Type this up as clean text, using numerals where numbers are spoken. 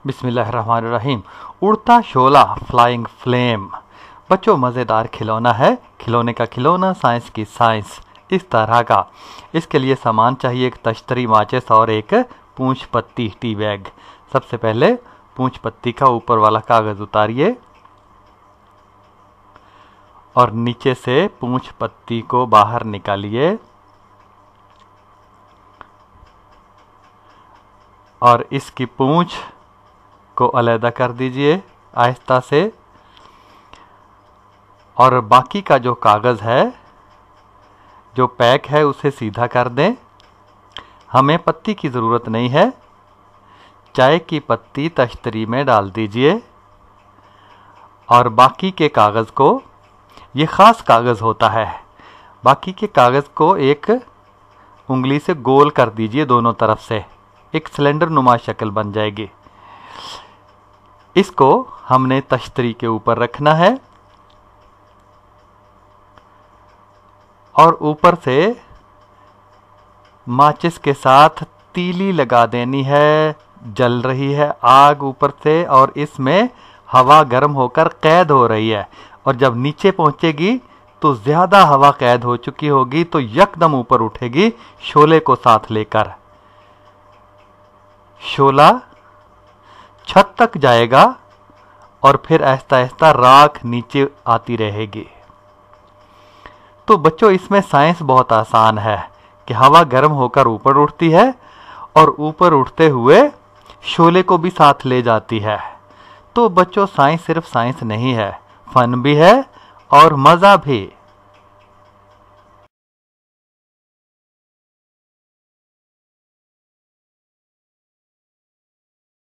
बिस्मिल्लाहिर्रहमानिर्रहीम। उड़ता शोला, flying flame. बच्चों, मज़ेदार खिलौना है, खिलौने का खिलौना, साइंस की साइंस, इस तरह का। इसके लिए सामान चाहिए एक तश्तरी, माचिस और एक पूंछ पत्ती टी बैग। सबसे पहले पूंछ पत्ती का ऊपर वाला कागज़ उतारिए और नीचे से पूंछ पत्ती को बाहर निकालिए और इसकी पूंछ को अलग कर दीजिए आहिस्ता से। और बाकी का जो कागज़ है, जो पैक है, उसे सीधा कर दें। हमें पत्ती की ज़रूरत नहीं है। चाय की पत्ती तश्तरी में डाल दीजिए और बाकी के कागज़ को, ये ख़ास कागज़ होता है, बाकी के कागज़ को एक उंगली से गोल कर दीजिए दोनों तरफ से, एक सिलेंडर नुमा शक्ल बन जाएगी। इसको हमने तश्तरी के ऊपर रखना है और ऊपर से माचिस के साथ तीली लगा देनी है। जल रही है आग ऊपर से और इसमें हवा गर्म होकर कैद हो रही है, और जब नीचे पहुंचेगी तो ज़्यादा हवा कैद हो चुकी होगी, तो यकदम ऊपर उठेगी शोले को साथ लेकर। शोला छत तक जाएगा और फिर आहिस्ता आहिस्ता राख नीचे आती रहेगी। तो बच्चों, इसमें साइंस बहुत आसान है कि हवा गर्म होकर ऊपर उठती है और ऊपर उठते हुए शोले को भी साथ ले जाती है। तो बच्चों, साइंस सिर्फ साइंस नहीं है, फन भी है और मज़ा भी।